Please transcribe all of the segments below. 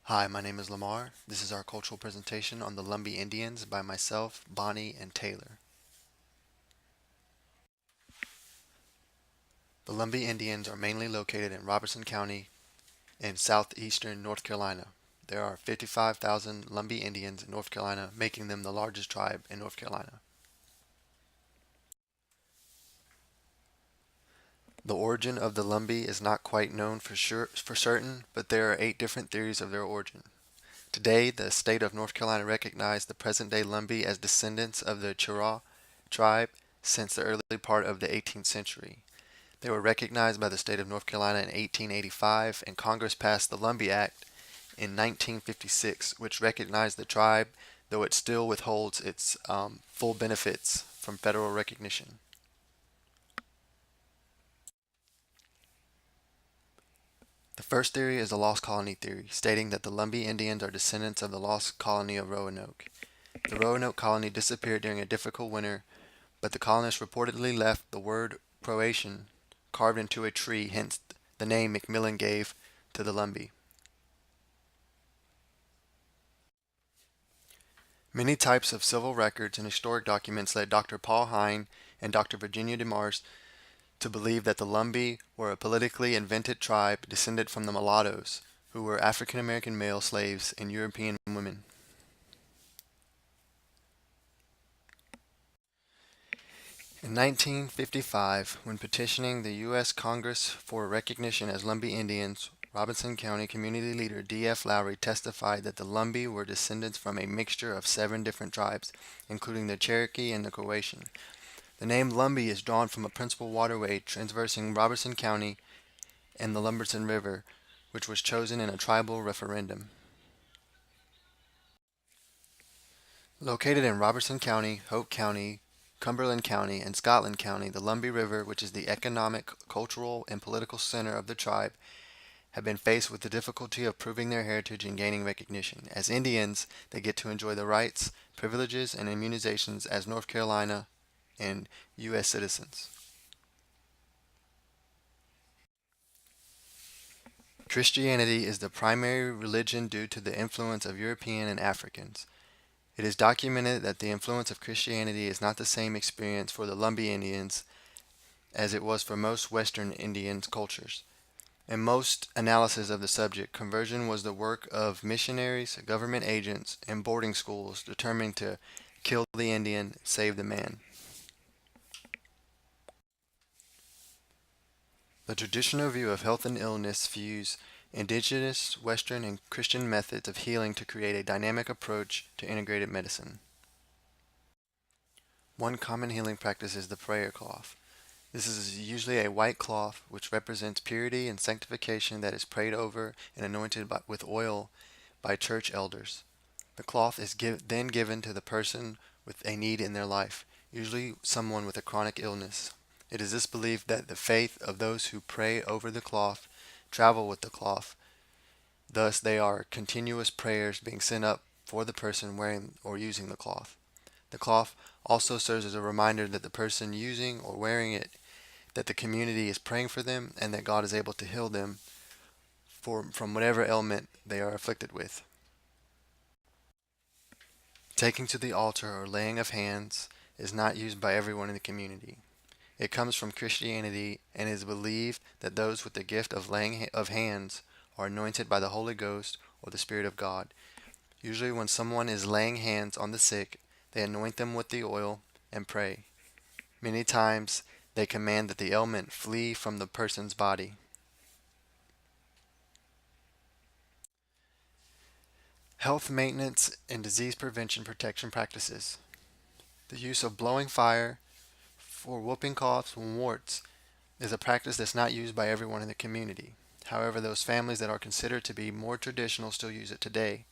Hi, my name is Lamar. This is our cultural presentation on the Lumbee Indians by myself, Bonnie, and Taylor. The Lumbee Indians are mainly located in Robertson County in southeastern North Carolina. There are 55,000 Lumbee Indians in North Carolina, making them the largest tribe in North Carolina. The origin of the Lumbee is not quite known for certain, but there are 8 different theories of their origin. Today, the state of North Carolina recognized the present-day Lumbee as descendants of the Chiraw tribe since the early part of the 18th century. They were recognized by the state of North Carolina in 1885, and Congress passed the Lumbee Act in 1956, which recognized the tribe, though it still withholds its full benefits from federal recognition. The first theory is the lost colony theory, stating that the Lumbee Indians are descendants of the lost colony of Roanoke. The Roanoke colony disappeared during a difficult winter, but the colonists reportedly left the word Croatian carved into a tree, hence the name Macmillan gave to the Lumbee. Many types of civil records and historic documents led Dr. Paul Hine and Dr. Virginia DeMars to believe that the Lumbee were a politically invented tribe descended from the mulattoes, who were African American male slaves and European women. In 1955, when petitioning the U.S. Congress for recognition as Lumbee Indians, Robinson County community leader D.F. Lowry testified that the Lumbee were descendants from a mixture of 7 different tribes, including the Cherokee and the Croatian. The name Lumbee is drawn from a principal waterway traversing Robertson County and the Lumberton River, which was chosen in a tribal referendum. Located in Robertson County, Hope County, Cumberland County, and Scotland County, the Lumbee River, which is the economic, cultural, and political center of the tribe, have been faced with the difficulty of proving their heritage and gaining recognition. As Indians, they get to enjoy the rights, privileges, and immunizations as North Carolina and U.S. citizens. Christianity is the primary religion due to the influence of European and Africans. It is documented that the influence of Christianity is not the same experience for the Lumbee Indians as it was for most Western Indian cultures. In most analysis of the subject, conversion was the work of missionaries, government agents, and boarding schools determined to kill the Indian, save the man. The traditional view of health and illness views indigenous, Western, and Christian methods of healing to create a dynamic approach to integrated medicine. One common healing practice is the prayer cloth. This is usually a white cloth which represents purity and sanctification that is prayed over and anointed with oil by church elders. The cloth is then given to the person with a need in their life, usually someone with a chronic illness. It is this belief that the faith of those who pray over the cloth travel with the cloth. Thus, they are continuous prayers being sent up for the person wearing or using the cloth. The cloth also serves as a reminder that the person using or wearing it, that the community is praying for them and that God is able to heal them from whatever ailment they are afflicted with. Taking to the altar or laying of hands is not used by everyone in the community. It comes from Christianity and is believed that those with the gift of laying of hands are anointed by the Holy Ghost or the Spirit of God. Usually when someone is laying hands on the sick, they anoint them with the oil and pray. Many times they command that the ailment flee from the person's body. Health maintenance and disease prevention protection practices. The use of blowing fire for whooping coughs and warts is a practice that's not used by everyone in the community. However, those families that are considered to be more traditional still use it today.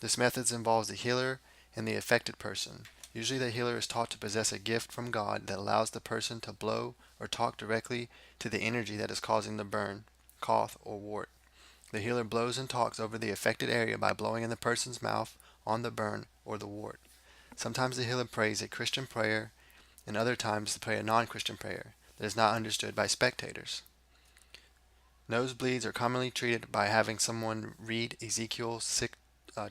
This method involves the healer and the affected person. Usually the healer is taught to possess a gift from God that allows the person to blow or talk directly to the energy that is causing the burn, cough, or wart. The healer blows and talks over the affected area by blowing in the person's mouth on the burn or the wart. Sometimes the healer prays a Christian prayer, and other times they pray a non-Christian prayer that is not understood by spectators. Nosebleeds are commonly treated by having someone read Ezekiel 6,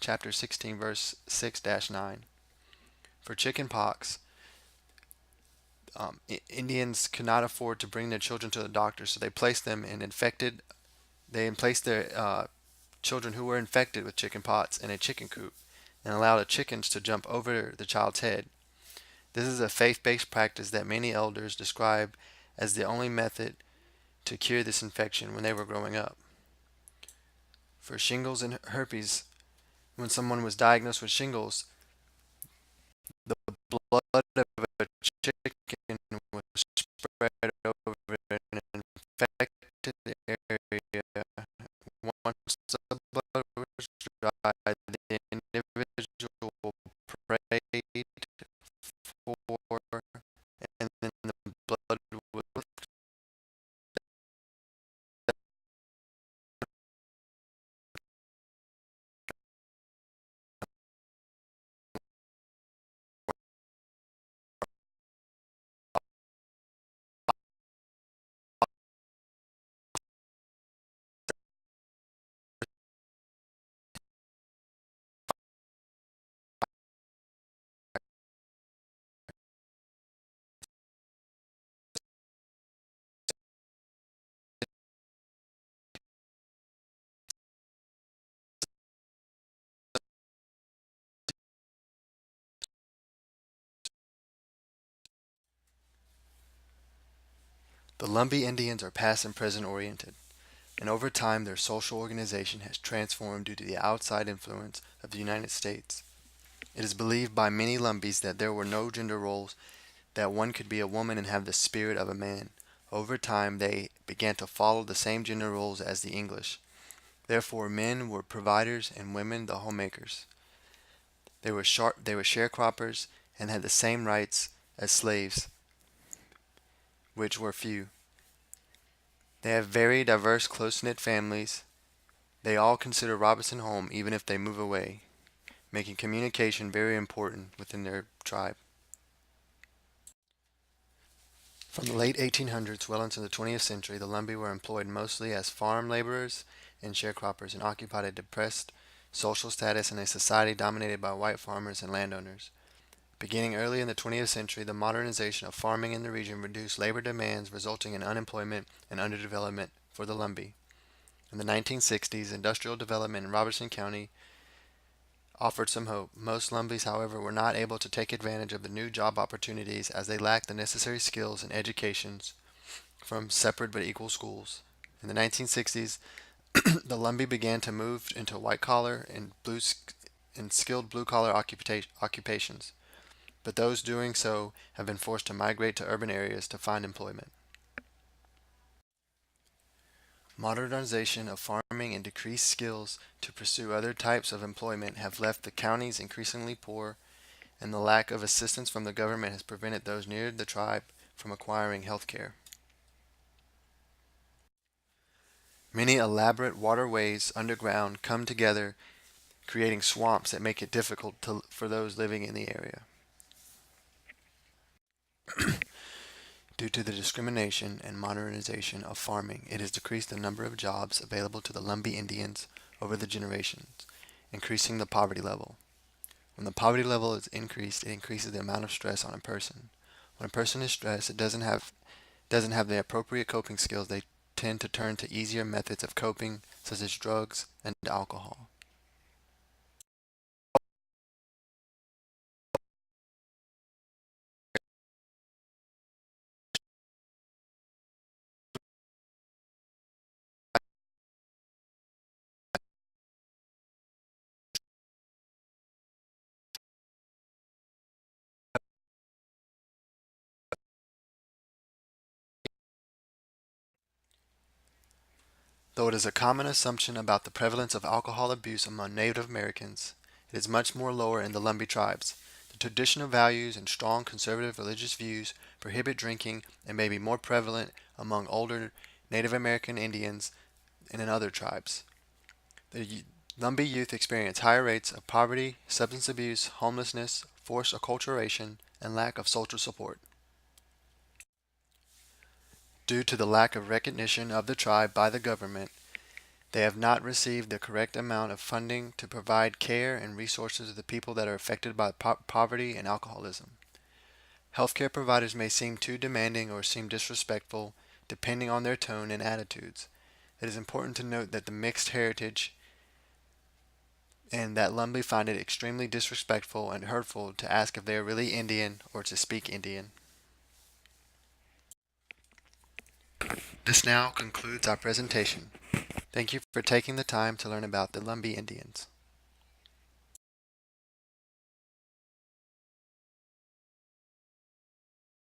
chapter 16, verse 6-9. For chicken pox, Indians could not afford to bring their children to the doctor, so they placed them in infected. They placed their children who were infected with chicken pox in a chicken coop and allowed the chickens to jump over the child's head. This is a faith-based practice that many elders describe as the only method to cure this infection when they were growing up. For shingles and herpes, when someone was diagnosed with shingles, the blood of a chicken was spread over an infected area. Once the blood was dry, the individual prayed for, and then the blood was The Lumbee Indians are past and present oriented, and over time their social organization has transformed due to the outside influence of the United States. It is believed by many Lumbees that there were no gender roles, that one could be a woman and have the spirit of a man. Over time they began to follow the same gender roles as the English. Therefore men were providers and women the homemakers. They were sharecroppers and had the same rights as slaves, which were few. They have very diverse, close-knit families. They all consider Robinson home even if they move away, making communication very important within their tribe. From the late 1800s well into the 20th century, the Lumbee were employed mostly as farm laborers and sharecroppers and occupied a depressed social status in a society dominated by white farmers and landowners. Beginning early in the 20th century, the modernization of farming in the region reduced labor demands, resulting in unemployment and underdevelopment for the Lumbee. In the 1960s, industrial development in Robertson County offered some hope. Most Lumbees, however, were not able to take advantage of the new job opportunities as they lacked the necessary skills and educations from separate but equal schools. In the 1960s, the Lumbee began to move into white-collar and skilled blue-collar occupations, but those doing so have been forced to migrate to urban areas to find employment. Modernization of farming and decreased skills to pursue other types of employment have left the counties increasingly poor, and the lack of assistance from the government has prevented those near the tribe from acquiring health care. Many elaborate waterways underground come together, creating swamps that make it difficult for those living in the area. Due to the discrimination and modernization of farming, it has decreased the number of jobs available to the Lumbee Indians over the generations, increasing the poverty level. When the poverty level is increased, it increases the amount of stress on a person. When a person is stressed, it doesn't have the appropriate coping skills, they tend to turn to easier methods of coping, such as drugs and alcohol. Though it is a common assumption about the prevalence of alcohol abuse among Native Americans, it is much more lower in the Lumbee tribes. The traditional values and strong conservative religious views prohibit drinking and may be more prevalent among older Native American Indians and in other tribes. The Lumbee youth experience higher rates of poverty, substance abuse, homelessness, forced acculturation, and lack of social support. Due to the lack of recognition of the tribe by the government, they have not received the correct amount of funding to provide care and resources to the people that are affected by poverty and alcoholism. Healthcare providers may seem too demanding or seem disrespectful, depending on their tone and attitudes. It is important to note that the mixed heritage and that Lumbee find it extremely disrespectful and hurtful to ask if they are really Indian or to speak Indian. This now concludes our presentation. Thank you for taking the time to learn about the Lumbee Indians.